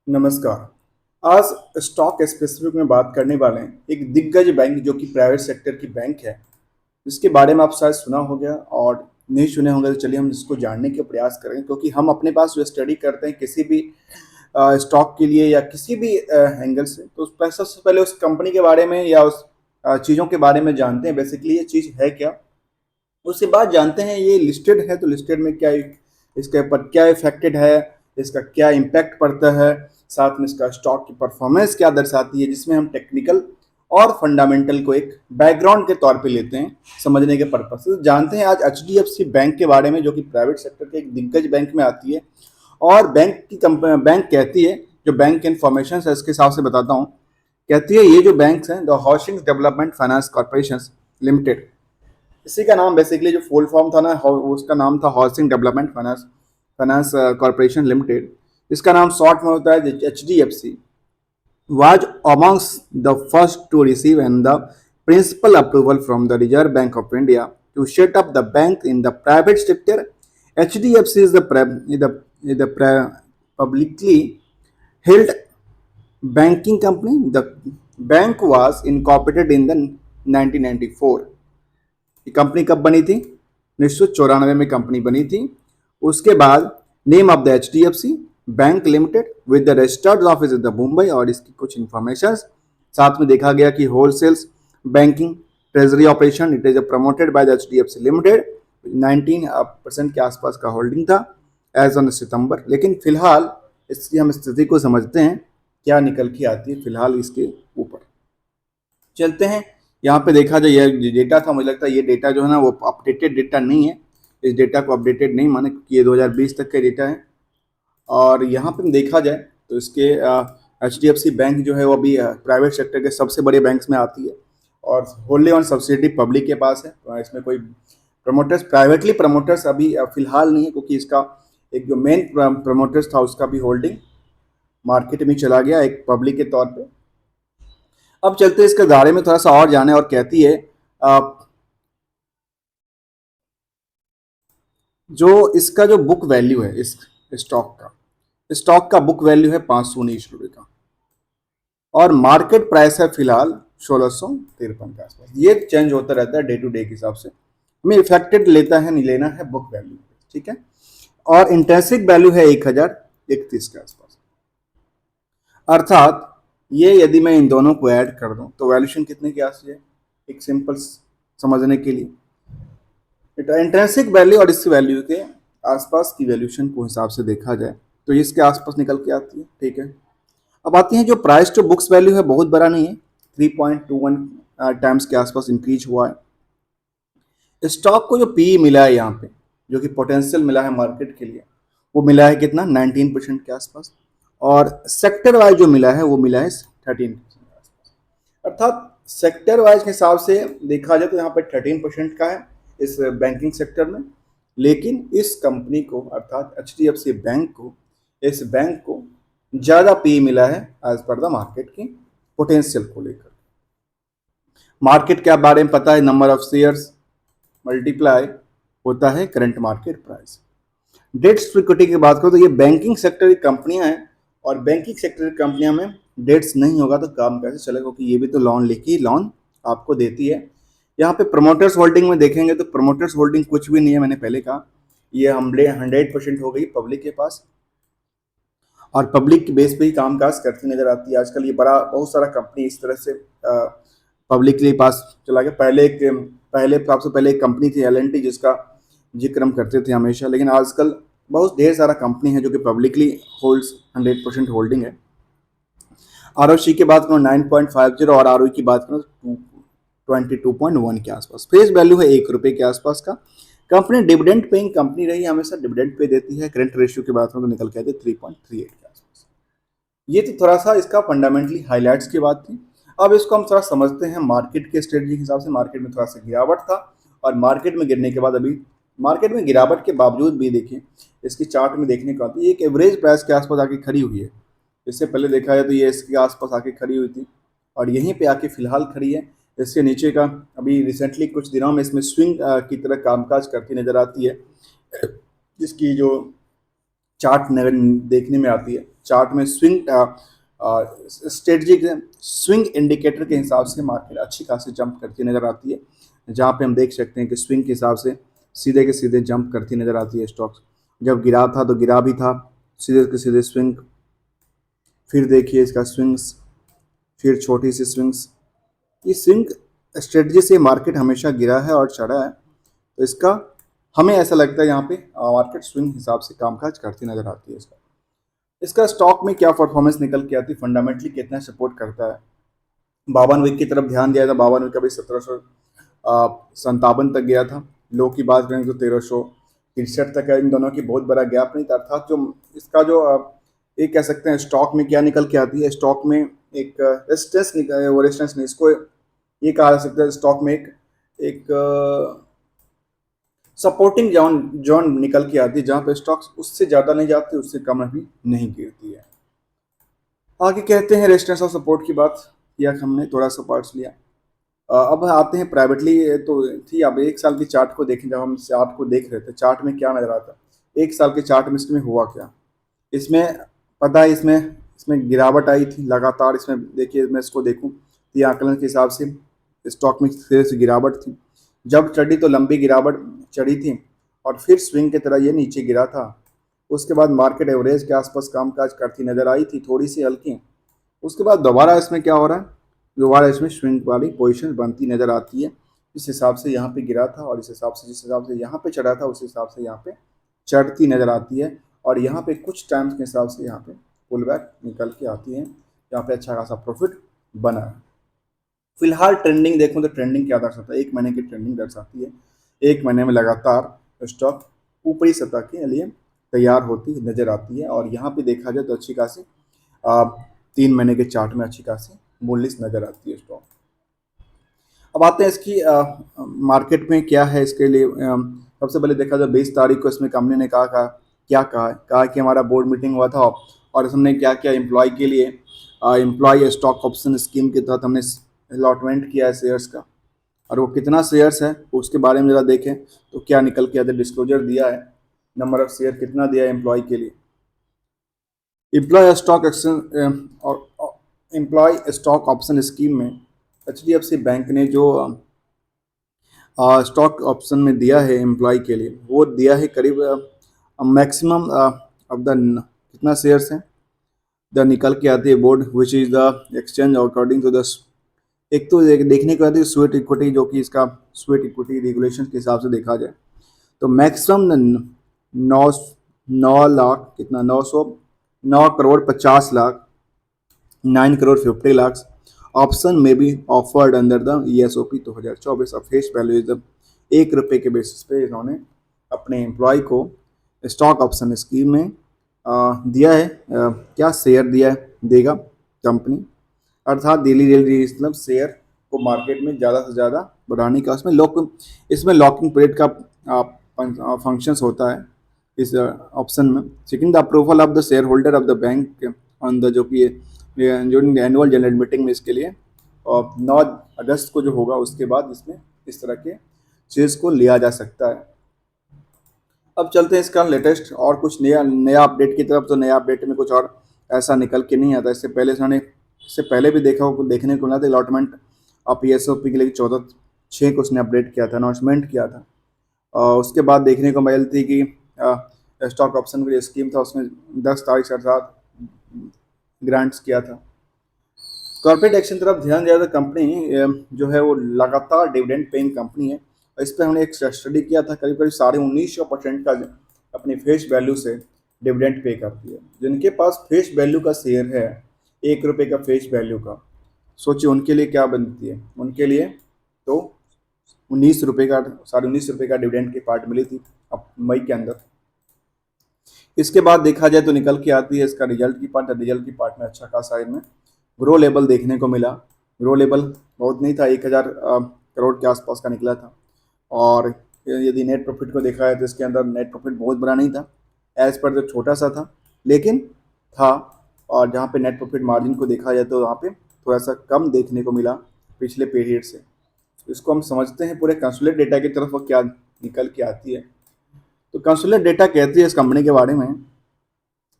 नमस्कार। आज stock specific में बात करने वाले हैं एक दिग्गज बैंक जो कि प्राइवेट सेक्टर की बैंक है, जिसके बारे में आप शायद सुना हो गया और नहीं सुने होंगे। तो चलिए हम इसको जानने के प्रयास करेंगे, क्योंकि हम अपने पास जो स्टडी करते हैं किसी भी स्टॉक के लिए या किसी भी एंगल से, तो सबसे पहले उस कंपनी के बारे में या उस चीज़ों के बारे में जानते हैं बेसिकली ये चीज़ है क्या। उसके बाद जानते हैं ये लिस्टेड है तो लिस्टेड में क्या इसके ऊपर क्या इफेक्टेड है, इसका क्या इम्पैक्ट पड़ता है, साथ में इसका स्टॉक की परफॉर्मेंस क्या दर्शाती है, जिसमें हम टेक्निकल और फंडामेंटल को एक बैकग्राउंड के तौर पे लेते हैं समझने के पर्पज से। तो जानते हैं आज एचडीएफसी बैंक के बारे में, जो कि प्राइवेट सेक्टर के एक दिग्गज बैंक में आती है। और बैंक कहती है, जो बैंक के इन्फॉर्मेशन है इसके हिसाब से बताता हूँ, कहती है ये जो बैंक हैं the housing development finance corporation limited, इसी का नाम बेसिकली जो फुल फॉर्म था ना, उसका नाम था housing development finance finance corporation limited. इसका नाम शॉर्ट में होता है H D F C. was amongst the first to receive and the principal approval from the Reserve Bank of India to set up the bank in the private sector. HDFC is the publicly held banking company. The bank was incorporated in the 1994. ये company कब बनी थी? 1994 में company बनी थी। उसके बाद name of the H D F C bank limited with the registered office in the Mumbai. और इसकी कुछ इंफॉर्मेशन साथ में देखा गया कि wholesales banking treasury operation it is promoted by the H D F C limited. 19% के आसपास का होल्डिंग था एज ऑन सितंबर। लेकिन फिलहाल इसकी हम स्थिति को समझते हैं क्या निकल के आती है फिलहाल इसके ऊपर। चलते हैं, यहाँ पे देखा जाए ये डेटा था, मुझे लगता है ये डेटा जो है ना वो अपडेटेड डेटा नहीं है। इस डेटा को अपडेटेड नहीं माने, क्योंकि ये 2020 तक का डेटा है। और यहाँ पे देखा जाए तो इसके H D F C bank जो है वो अभी प्राइवेट सेक्टर के सबसे बड़े बैंक्स में आती है और होल्डी ऑन सब्सिडी पब्लिक के पास है। इसमें कोई प्रमोटर्स प्राइवेटली प्रमोटर्स अभी फिलहाल नहीं है, क्योंकि इसका एक जो मेन प्रमोटर्स था उसका भी होल्डिंग मार्केट में चला गया एक पब्लिक के तौर पे। अब चलते हैं इसके बारे में थोड़ा सा और जाने। और कहती है जो इसका जो बुक वैल्यू है इस स्टॉक का बुक वैल्यू है 519 रुपये का, और मार्केट प्राइस है फिलहाल 1653 के आसपास। ये चेंज होता रहता है डे टू डे के हिसाब से, हमें इफेक्टेड लेता है नहीं लेना है बुक वैल्यू, ठीक है। और इंट्रिंसिक वैल्यू है 1031 के आसपास। अर्थात ये यदि मैं इन दोनों को ऐड कर दूं तो वैल्यूशन कितने की आती है, एक सिंपल समझने के लिए इंट्रिंसिक वैल्यू और इस वैल्यू के आसपास की वैल्यूशन को हिसाब से देखा जाए तो इसके आसपास निकल के आती है, ठीक है। अब आती है जो प्राइस टू बुक्स वैल्यू है, बहुत बड़ा नहीं है, 3.21 टाइम्स के आसपास इंक्रीज हुआ है। स्टॉक को जो पी मिला है यहाँ पे, जो कि पोटेंशियल मिला है मार्केट के लिए, वो मिला है कितना 19% के आसपास। और सेक्टर वाइज जो मिला है वो मिला है 13% के आसपास। अर्थात सेक्टर वाइज के हिसाब से देखा जाए तो यहाँ पे 13% का है इस बैंकिंग सेक्टर में। लेकिन इस कंपनी को अर्थात H D F C bank को, इस बैंक को ज़्यादा पी मिला है एज पर द मार्केट की पोटेंशियल को लेकर। मार्केट के बारे में पता है, नंबर ऑफ शेयर्स मल्टीप्लाई होता है current market price. Debts to equity की बात करो तो ये बैंकिंग सेक्टर की कंपनियां हैं, और बैंकिंग सेक्टर की कंपनियां में डेट्स नहीं होगा तो काम कैसे चलेगा, क्योंकि ये भी तो लोन लेके लोन आपको देती है। यहाँ पे प्रमोटर्स होल्डिंग में देखेंगे तो प्रमोटर्स होल्डिंग कुछ भी नहीं है, मैंने पहले कहा ये 100% हो गई पब्लिक के पास, और पब्लिक के बेस पे ही कामकाज करती नजर आती है आजकल। ये बहुत सारा कंपनी इस तरह से पब्लिक के पास चला गया। सबसे पहले एक कंपनी थी LNT, जिसका जिक्र हम करते थे हमेशा, लेकिन आजकल बहुत ढेर सारा कंपनी है जो कि पब्लिकली होल्ड्स 100% होल्डिंग है। ROC की बात करो 9.50 और ROE की बात करो 22.1 के आसपास। फेस वैल्यू है ₹1 के आसपास का। कंपनी डिविडेंड पेइंग कंपनी रही, हमेशा डिविडेंड पे देती है। करंट रेशियो की बात करो तो निकल के आते 3.38 के आसपास। ये तो थोड़ा सा इसका फंडामेंटली हाईलाइट्स की बात थी। अब इसको हम थोड़ा समझते हैं मार्केट के स्ट्रेटजी के हिसाब से। मार्केट में थोड़ा सा गिरावट था, और मार्केट में गिरने के बाद अभी मार्केट में गिरावट के बावजूद भी देखिए इसकी चार्ट में देखने को आती है एक एवरेज प्राइस के आसपास आके खड़ी हुई है। इससे पहले देखा जाए तो ये इसके आसपास आके खड़ी हुई थी और यहीं पे आके फिलहाल खड़ी है। इसके नीचे का अभी रिसेंटली कुछ दिनों में इसमें स्विंग की तरह कामकाज करती नजर आती है। इसकी जो चार्ट देखने में आती है। चार्ट में स्विंग स्ट्रेटजिक स्विंग इंडिकेटर के हिसाब से मार्केट अच्छी खासी जंप करती नजर आती है, जहाँ पे हम देख सकते हैं कि स्विंग के हिसाब से सीधे के सीधे जंप करती नजर आती है स्टॉक्स। जब गिरा था तो गिरा भी था, सीधे के सीधे स्विंग, फिर देखिए इसका स्विंग्स, फिर छोटी सी स्विंग्स। ये स्विंग स्ट्रेटजी से मार्केट हमेशा गिरा है और चढ़ा है, तो इसका हमें ऐसा लगता है यहाँ पे मार्केट स्विंग हिसाब से कामकाज करती नजर आती है। इसका इसका स्टॉक में क्या परफॉर्मेंस निकल के आती है, फंडामेंटली कितना सपोर्ट करता है। 52 वीक की तरफ ध्यान दिया था, 52 वीक अभी 1757 तक गया था। लो की बात करें तो 1363 तक है। इन दोनों की बहुत बड़ा गैप नहीं था, अर्थात जो इसका जो ये कह सकते हैं स्टॉक में क्या निकल के आती है, स्टॉक में एक रेजिस्टेंस निकल, वो रेजिस्टेंस नहीं, इसको ये कहा जा सकता है स्टॉक में एक एक सपोर्टिंग जोन जोन निकल के आती है, जहाँ पे स्टॉक्स उससे ज़्यादा नहीं जाती, उससे कम भी नहीं गिरती है। आगे कहते हैं रेजिस्टेंस और सपोर्ट की बात किया हमने, थोड़ा सा पार्ट्स लिया। अब आते हैं प्राइवेटली, तो थी अब 1 साल की चार्ट को देखें। जब हम चार्ट को देख रहे थे, चार्ट में क्या नजर आता है 1 साल के चार्ट में, इसमें हुआ क्या। इसमें पता है, इसमें इसमें गिरावट आई थी लगातार। इसमें देखिए, मैं इसको देखूं तो ये आकलन के हिसाब से स्टॉक में धीरे से गिरावट थी। जब चढ़ी तो लंबी गिरावट चढ़ी थी और फिर स्विंग की तरह ये नीचे गिरा था। उसके बाद मार्केट एवरेज के आसपास कामकाज करती नजर आई थी, थोड़ी सी हल्की। उसके बाद दोबारा इसमें क्या हो रहा है, दोबारा इसमें स्विंग वाली पोजीशन बनती नजर आती है। इस हिसाब से यहाँ पे गिरा था और इस हिसाब से जिस हिसाब से यहाँ पे चढ़ा था उस हिसाब से यहाँ पे चढ़ती नजर आती है। और यहाँ पे कुछ टाइम्स के हिसाब से यहाँ पे पुल बैक निकल के आती है, यहाँ पे अच्छा खासा प्रॉफिट बना है। फिलहाल ट्रेंडिंग देखूँ तो ट्रेंडिंग क्या दर्शाता है, 1 महीने की ट्रेंडिंग दर्शाती है। 1 महीने में लगातार स्टॉक ऊपरी सतह के लिए तैयार होती नजर आती है। और यहाँ पे देखा जाए तो अच्छी खासी 3 महीने के चार्ट में अच्छी खासी बुलिश नजर आती है स्टॉक। अब आते हैं इसकी मार्केट में क्या है इसके लिए। सबसे पहले देखा जाए 20 तारीख को इसमें कंपनी ने कहा कि हमारा बोर्ड मीटिंग हुआ था और हमने क्या क्या एम्प्लॉय के लिए एम्प्लॉय स्टॉक ऑप्शन स्कीम के तहत हमने अलॉटमेंट किया है शेयर्स का। और वो कितना शेयर्स है उसके बारे में ज़रा देखें तो क्या निकल के आता है। डिस्क्लोजर दिया है, नंबर ऑफ शेयर कितना दिया है एम्प्लॉय के लिए। एम्प्लॉय स्टॉक एक्शन और एम्प्लॉय स्टॉक ऑप्शन स्कीम में HDFC बैंक ने जो स्टॉक ऑप्शन में दिया है एम्प्लॉय के लिए, वो दिया है करीब मैक्सिमम ऑफ द कितना शेयर्स हैं द निकल के आती है board which is the exchange according to the. एक तो देखने को आती है स्वेट इक्विटी, जो कि इसका स्वेट इक्विटी रेगुलेशन के हिसाब से देखा जाए तो मैक्सिमम 9 लाख कितना 9 करोड़ 50 लाख 9 करोड़ 50 लाख ऑप्शन में be offered under the ESOP 2024। और फेस वैल्यू इज द ₹1 के बेसिस पे इन्होंने अपने एम्प्लॉय को स्टॉक ऑप्शन स्कीम में दिया है। क्या शेयर दिया है, देगा कंपनी, अर्थात डेली डेली मतलब शेयर को मार्केट में ज़्यादा से ज़्यादा बढ़ाने का इसमें लॉकिंग पीरियड का फंक्शंस होता है इस ऑप्शन में। Second the approval of the share holder of the bank on the जो कि जो एनुअल जनरल मीटिंग में इसके लिए और 9 अगस्त को जो होगा उसके बाद इसमें इस तरह के चीज़ को लिया जा सकता है। अब चलते हैं इसका लेटेस्ट और कुछ नया अपडेट की तरफ। तो नया अपडेट में कुछ और ऐसा निकल के नहीं आता। इससे पहले भी देखने को मिला था अलॉटमेंट ऑफ ESOP के लिए 14/6 को उसने अपडेट किया था, अनाउंसमेंट किया था। और उसके बाद देखने को मिली थी कि स्टॉक ऑप्शन की स्कीम था, उसमें 10 तारीख से अर्थात ग्रांट्स किया था। कॉर्पोरेट एक्शन तरफ ध्यान दिया तो कंपनी जो है वो लगातार डिविडेंड पेइंग कंपनी है। इस पर हमने एक स्टडी किया था, करीब करीब 19.5% का अपने फेस वैल्यू से डिविडेंड पे करती है। जिनके पास फेस वैल्यू का शेयर है ₹1 का फेस वैल्यू का, सोचिए उनके लिए क्या बनती है। उनके लिए तो ₹19 का ₹19.5 का डिविडेंड की पार्ट मिली थी अब मई के अंदर। इसके बाद देखा जाए तो निकल के आती है इसका रिजल्ट की पार्ट। रिजल्ट की पार्ट में अच्छा खासा इनमें ग्रो लेवल देखने को मिला। ग्रो लेवल बहुत नहीं था, 1000 करोड़ के आसपास का निकला था। और यदि नेट प्रॉफिट को देखा है तो इसके अंदर नेट प्रॉफिट बहुत बड़ा नहीं था, एज पर जो छोटा सा था लेकिन था। और जहाँ पे नेट प्रॉफिट मार्जिन को देखा जाए तो वहाँ पे थोड़ा सा कम देखने को मिला पिछले पीरियड से। इसको हम समझते हैं पूरे कंसोलिडेट डेटा की तरफ क्या निकल के आती है। तो कंसोलिडेट डेटा कहती है इस कंपनी के बारे में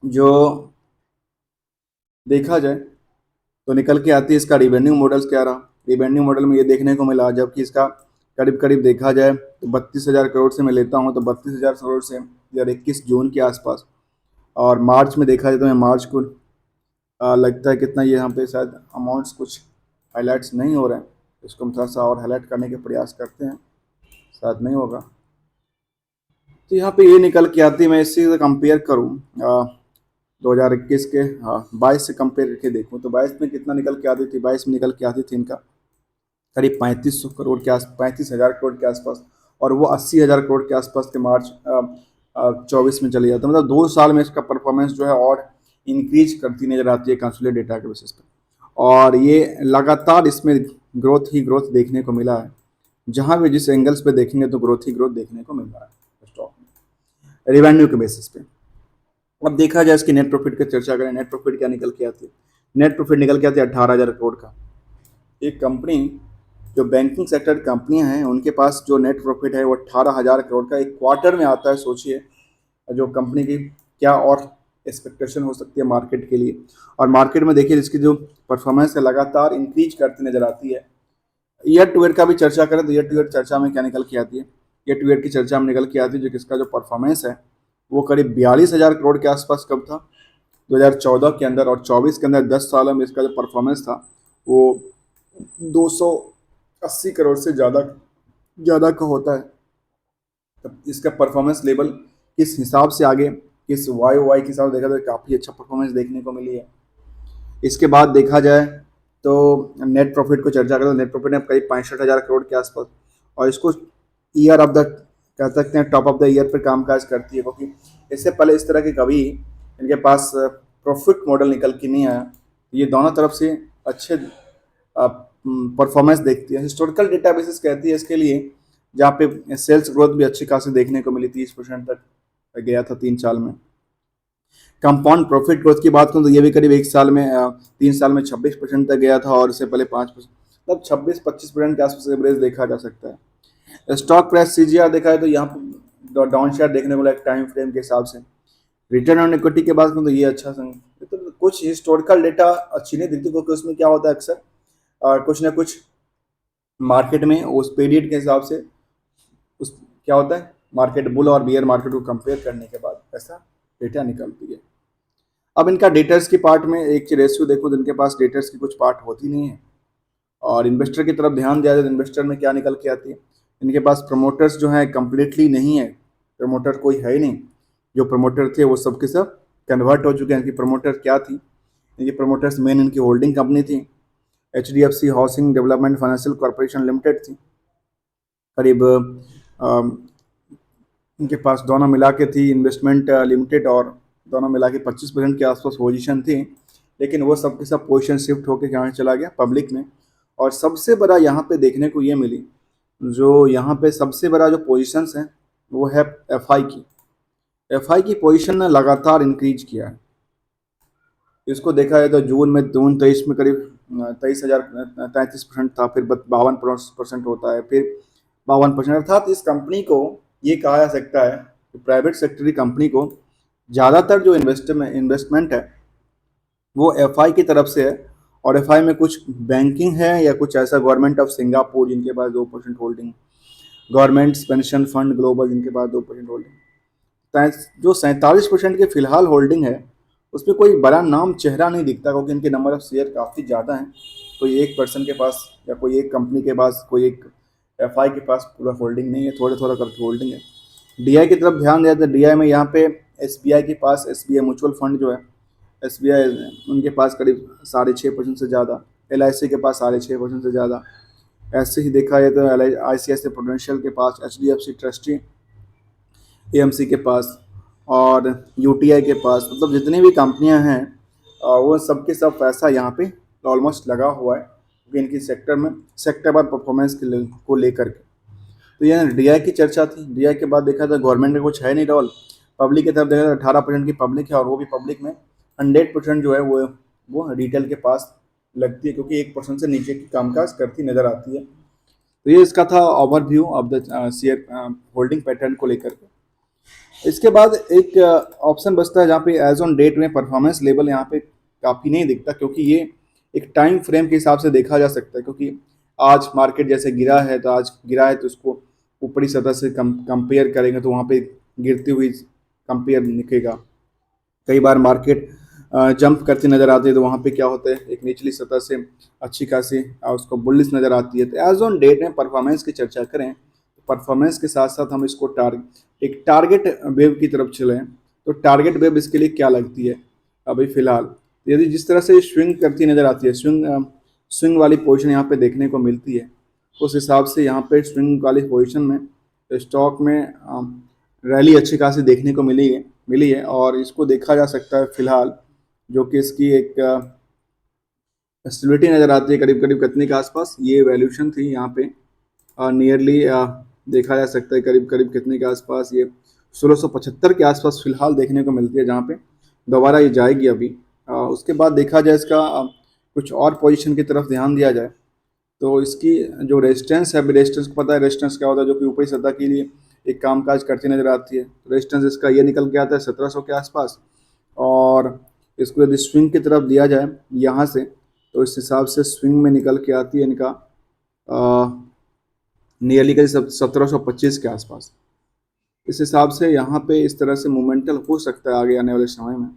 जो देखा जाए तो निकल के आती है इसका रिवेन्यू मॉडल्स क्या रहा। रिवेन्यू मॉडल में ये देखने को मिला, जबकि इसका करीब करीब देखा जाए तो 32,000 करोड़ से मैं लेता हूँ, तो 32,000 करोड़ से 2021 जून के आसपास। और मार्च में देखा जाए तो मैं मार्च को लगता है कितना, ये यहाँ पे शायद अमाउंट्स कुछ हाईलाइट्स नहीं हो रहे हैं, इसको हम थोड़ा सा और हाईलाइट करने के प्रयास करते हैं, शायद नहीं होगा। तो यहाँ पे ये निकल के आती है, मैं इसी से कंपेयर करूँ 2021 के, हाँ 22 से कंपेयर करके देखूँ तो 22 में कितना निकल के आती थी, 22 में निकल के आती थी इनका करीब 3500 करोड़ के आस 35,000 करोड़ के आसपास, और वो 80,000 करोड़ के आसपास के मार्च 24 में चले जाता है। मतलब 2 साल में इसका परफॉर्मेंस जो है और इंक्रीज करती नजर आती है कंसोलिडेटेड डेटा के बेसिस पे। और ये लगातार इसमें ग्रोथ ही ग्रोथ देखने को मिला है, जहाँ भी जिस एंगल्स पे देखेंगे तो ग्रोथ ही ग्रोथ देखने को मिल रहा है स्टॉक में रिवेन्यू के बेसिस पे। अब देखा जाए इसकी नेट प्रॉफिट की चर्चा करें, नेट प्रॉफिट क्या निकल के आती है। नेट प्रॉफिट निकल के आती है 18,000 करोड़ का। एक कंपनी, जो बैंकिंग सेक्टर कंपनियां हैं उनके पास जो नेट प्रॉफिट है वो 18,000 करोड़ का एक क्वार्टर में आता है। सोचिए जो कंपनी की क्या और एक्सपेक्टेशन हो सकती है मार्केट के लिए। और मार्केट में देखिए इसकी जो परफॉर्मेंस है लगातार इंक्रीज करती नजर आती है। ईयर टू ईयर का भी चर्चा करें तो ईयर टू ईयर चर्चा में क्या निकल के आती है, ईयर टू ईयर की चर्चा में निकल के आती है जो किसका जो परफॉर्मेंस है वो करीब 42,000 करोड़ के आसपास कब था, 2014 के अंदर, और 24 के अंदर 10 सालों में इसका जो परफॉर्मेंस था वो 280 करोड़ से ज़्यादा ज़्यादा का होता है। तब इसका परफॉर्मेंस लेवल किस हिसाब से आगे, किस वाई के हिसाब से देखा तो काफ़ी अच्छा परफॉर्मेंस देखने को मिली है। इसके बाद देखा जाए तो नेट प्रॉफिट को चर्चा करें तो नेट प्रॉफिट ने करीब 65,000 करोड़ के आसपास, और इसको ईयर ऑफ द कह सकते हैं टॉप ऑफ द ईयर पर कामकाज करती है, क्योंकि इससे पहले इस तरह के कभी इनके पास प्रॉफिट मॉडल निकल के नहीं आया। ये दोनों तरफ से अच्छे परफॉर्मेंस देखती है। हिस्टोरिकल डेटा बेसिस कहती है इसके लिए, जहाँ पे सेल्स ग्रोथ भी अच्छी खासी देखने को मिली, 30% तक गया था 3 साल में। कंपाउंड प्रॉफिट ग्रोथ की बात करूँ तो ये भी करीब 1 साल में 3 साल में 26% तक गया था, और इससे पहले 5%, मतलब 26-25% के आसपास एवरेज देखा जा सकता है। स्टॉक प्राइस सीजीआर देखा है तो यहाँ पर डाउन शेयर देखने को मिला टाइम फ्रेम के हिसाब से। रिटर्न ऑन इक्विटी की बात करूँ तो ये अच्छा संग, तो कुछ हिस्टोरिकल डेटा अच्छी नहीं दिखती, क्योंकि उसमें क्या होता है अक्सर कुछ ना कुछ मार्केट में उस पीरियड के हिसाब से उस क्या होता है, मार्केट बुल और बियर मार्केट को कंपेयर करने के बाद ऐसा डेटा निकलती है। अब इनका डेटर्स की पार्ट में एक रेशियो देखो तो इनके पास डेटर्स की कुछ पार्ट होती नहीं है, और इन्वेस्टर की तरफ ध्यान दिया जाए तो इन्वेस्टर में क्या निकल के आती है, इनके पास प्रमोटर्स जो हैं कम्प्लीटली नहीं है, प्रमोटर कोई है ही नहीं। जो प्रमोटर थे वो सब के सब कन्वर्ट हो चुके हैं। इनकी प्रमोटर क्या थी, इनकी प्रमोटर्स मेन इनकी होल्डिंग कंपनी थी, HDFC housing development financial corporation limited थी। करीब इनके पास दोनों मिला के थी इन्वेस्टमेंट लिमिटेड, और दोनों मिला के 25% के आसपास पोजीशन थी। लेकिन वो सब के सब पोजीशन शिफ्ट होकर कहाँ चला गया, पब्लिक में। और सबसे बड़ा यहाँ पे देखने को ये मिली, जो यहाँ पे सबसे बड़ा जो पोजीशंस हैं वो है FI की। FI की पोजीशन ने लगातार इंक्रीज किया है। इसको देखा जाए तो जून में 23 में करीब 33% था, फिर 52% होता है, फिर 52%। अर्थात इस कंपनी को ये कहा जा सकता है कि प्राइवेट सेक्टर की कंपनी को ज़्यादातर जो इन्वेस्टमेंट है वो FI की तरफ से है, और FI में कुछ बैंकिंग है या कुछ ऐसा गवर्नमेंट ऑफ सिंगापुर जिनके पास 2% holding, government pension fund global जिनके पास 2% होल्डिंग। जो 47% की फिलहाल होल्डिंग है उसमें कोई बड़ा नाम चेहरा नहीं दिखता, क्योंकि इनके नंबर ऑफ शेयर काफ़ी ज़्यादा हैं। कोई एक पर्सन के पास या कोई एक कंपनी के पास, कोई एक FI के पास पूरा होल्डिंग नहीं है, थोड़ा थोड़ा करके होल्डिंग है। DI की तरफ ध्यान दिया तो DI में यहाँ पे SBI के पास, SBI म्यूचुअल फंड जो है SBI, उनके पास करीब 6.5% से ज़्यादा, LIC के पास 6.5% से ज़्यादा। ऐसे ही देखा जाए तो ICICI प्रूडेंशियल के पास, HDFC ट्रस्टी AMC के पास, और UTI के पास, मतलब जितनी भी कंपनियां हैं वो सब के सब पैसा यहाँ पे ऑलमोस्ट लगा हुआ है, क्योंकि इनकी सेक्टर में सेक्टर बार परफॉर्मेंस को लेकर के। तो यह DI की चर्चा थी। DI के बाद देखा था गवर्नमेंट का कुछ है नहीं रोल, पब्लिक की तरफ देखा था 18% की पब्लिक है, और वो भी पब्लिक में 100% जो है वो रिटेल के पास लगती है, क्योंकि 1% से नीचे की कामकाज करती नज़र आती है। तो ये इसका था overview of the share holding pattern को लेकर के। इसके बाद एक ऑप्शन बचता है जहाँ पे एज ऑन डेट में परफॉर्मेंस लेवल यहाँ पे काफ़ी नहीं दिखता, क्योंकि ये एक टाइम फ्रेम के हिसाब से देखा जा सकता है। क्योंकि आज मार्केट जैसे गिरा है तो आज गिरा है तो उसको ऊपरी सतह से कंपेयर करेंगे तो वहाँ पे गिरती हुई कंपेयर दिखेगा। कई बार मार्केट जंप करती नज़र आती है तो वहाँ पे क्या होता है, एक निचली सतह से अच्छी खासी उसको बुलिश नज़र आती है। तो एज ऑन डेट में परफॉर्मेंस की चर्चा करें तो परफॉर्मेंस के साथ साथ हम इसको एक टारगेट वेव की तरफ चलें तो टारगेट वेव इसके लिए क्या लगती है अभी फ़िलहाल। यदि जिस तरह से स्विंग करती नज़र आती है, स्विंग वाली पोजीशन यहाँ पे देखने को मिलती है, उस हिसाब से यहाँ पे स्विंग वाली पोजीशन में स्टॉक में रैली अच्छी खासी देखने को मिली है और इसको देखा जा सकता है फिलहाल, जो कि इसकी एक स्टेबिलिटी नज़र आती है करीब करीब कितने के आसपास, ये वैल्यूशन थी यहाँ पे नियरली देखा जा सकता है करीब करीब कितने के आसपास, ये 1675 के आसपास फिलहाल देखने को मिलती है, जहाँ पे दोबारा ये जाएगी अभी। उसके बाद देखा जाए इसका कुछ और पोजीशन की तरफ ध्यान दिया जाए तो इसकी जो रेजिस्टेंस है, रेजिस्टेंस को पता है रेजिस्टेंस क्या होता है, जो कि ऊपरी सतह के लिए एक कामकाज करती नज़र आती है। तो रेजिस्टेंस इसका ये निकल के आता है 1700 के आसपास, और इसको यदि स्विंग की तरफ दिया जाए यहाँ से तो इस हिसाब से स्विंग में निकल के आती है इनका नियरली करीब 1725 के आसपास। इस हिसाब से यहाँ पे इस तरह से मोमेंटल हो सकता है आगे आने वाले समय में।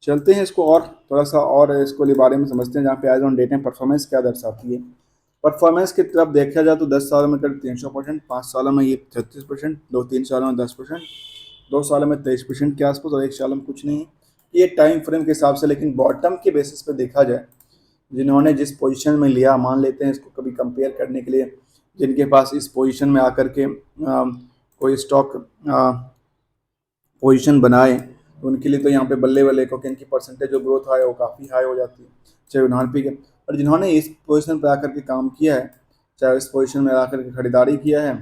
चलते हैं इसको और थोड़ा सा और इसको बारे में समझते हैं, जहाँ पे एज ऑन डेट में परफॉर्मेंस क्या दर्शाती है। परफॉर्मेंस की तरफ देखा जाए तो 10 सालों में करीब 300%, 5 सालों में ये 36%, 2-3 सालों में 10%, 2 सालों में 23% के आसपास और 1 साल में कुछ नहीं। ये टाइम फ्रेम के हिसाब से, लेकिन बॉटम के बेसिस पे देखा जाए जिन्होंने जिस पोजीशन में लिया, मान लेते हैं इसको कभी कंपेयर करने के लिए, जिनके पास इस पोजीशन में आकर के कोई स्टॉक पोजीशन बनाए तो उनके लिए तो यहाँ पे बल्ले बल्ले, क्योंकि इनकी परसेंटेज जो ग्रोथ है वो काफ़ी हाई हो जाती है, चाहे उन्हान के। और जिन्होंने इस पोजीशन पर आकर के काम किया है, चाहे इस पोजीशन में आकर के खरीदारी किया है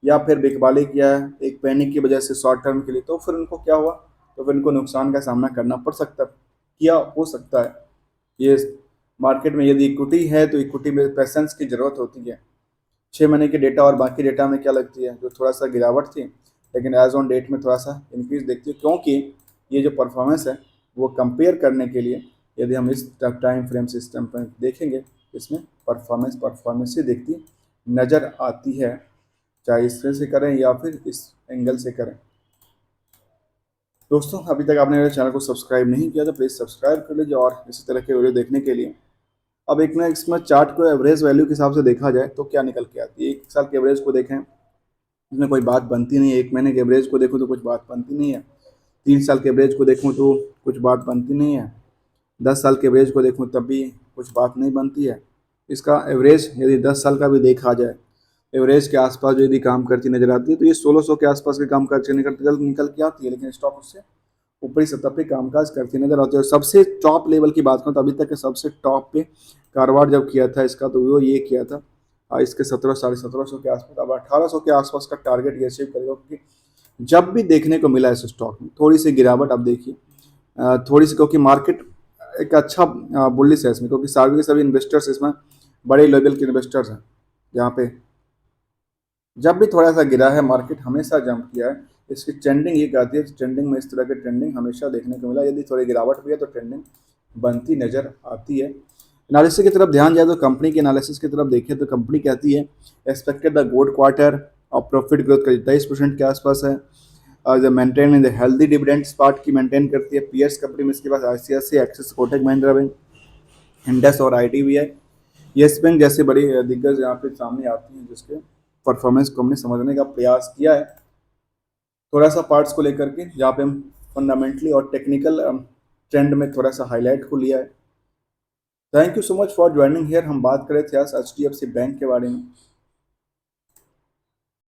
या फिर बिकवाली किया है एक पैनिक की वजह से शॉर्ट टर्म के लिए, तो फिर उनको क्या हुआ, तो फिर उनको नुकसान का सामना करना पड़ सकता किया हो सकता है। ये मार्केट में यदि इक्विटी है तो इक्विटी में पेशेंस की ज़रूरत होती है। 6 महीने के डेटा और बाकी डेटा में क्या लगती है, जो थोड़ा सा गिरावट थी, लेकिन एज ऑन डेट में थोड़ा सा इंक्रीज देखती है, क्योंकि ये जो परफॉर्मेंस है वो कंपेयर करने के लिए यदि हम इस टाइम फ्रेम सिस्टम पर देखेंगे, इसमें परफॉर्मेंस ही दिखती नज़र आती है, चाहे इस तरह से करें या फिर इस एंगल से करें। दोस्तों, अभी तक आपने मेरे चैनल को सब्सक्राइब नहीं किया तो प्लीज़ सब्सक्राइब कर लीजिए और इसी तरह के वीडियो देखने के लिए। अब एक ना इसमें चार्ट को एवरेज वैल्यू के हिसाब से देखा जाए तो क्या निकल के आती है। 1 साल के एवरेज को देखें, इसमें कोई बात बनती नहीं है। 1 महीने के एवरेज को देखूँ तो कुछ बात बनती नहीं है। 3 साल के एवरेज को देखूँ तो कुछ बात बनती नहीं है। 10 साल के एवरेज को देखूँ तब भी कुछ बात नहीं बनती है। इसका एवरेज यदि 10 साल का भी देखा जाए, एवरेज के आसपास जो यदि काम करती नज़र आती है तो ये 1600 के आसपास के काम करती निकल के आती है, लेकिन स्टॉक उससे ऊपरी सतह पे कामकाज करती नजर आती है। और सबसे टॉप लेवल की बात करूँ तो अभी तक के सबसे टॉप पे कारोबार जब किया था इसका तो वो ये किया था इसके 1700-1750 के आसपास, अब 1800 के आसपास का टारगेट ये अचीव करेगा। क्योंकि जब भी देखने को मिला इस स्टॉक में थोड़ी सी गिरावट, अब देखिए थोड़ी सी, क्योंकि मार्केट एक अच्छा बुलिश है इसमें, क्योंकि सारे के सभी इन्वेस्टर्स इसमें बड़े लेवल के इन्वेस्टर्स हैं। यहाँ पे जब भी थोड़ा सा गिरा है मार्केट हमेशा जंप किया है। इसकी ट्रेंडिंग ये कहती है, ट्रेंडिंग में इस तरह के ट्रेंडिंग हमेशा देखने को मिला। यदि थोड़ी गिरावट भी है तो ट्रेंडिंग बनती नज़र आती है। एनालिसिस की तरफ ध्यान जाए तो कंपनी के एनालिसिस की तरफ देखिए तो कंपनी कहती है एक्सपेक्टेड द गुड क्वार्टर और प्रॉफिट ग्रोथ का 23% के आसपास है। और maintain in the healthy dividend part की मेंटेन करती है। पीएस कंपनी में इसके पास ICICI, Axis, Kotak Mahindra Bank, Indus और IDBI, येस बैंक जैसे बड़ी दिग्गज यहाँ पे सामने आती हैं, जिसके परफॉर्मेंस को हमने समझने का प्रयास किया है थोड़ा सा पार्ट्स को लेकर के, जहाँ पे हम फंडामेंटली और टेक्निकल ट्रेंड में थोड़ा सा हाईलाइट को लिया है। Thank you so much for joining here. हम बात कर रहे थे आज HDFC बैंक के बारे में।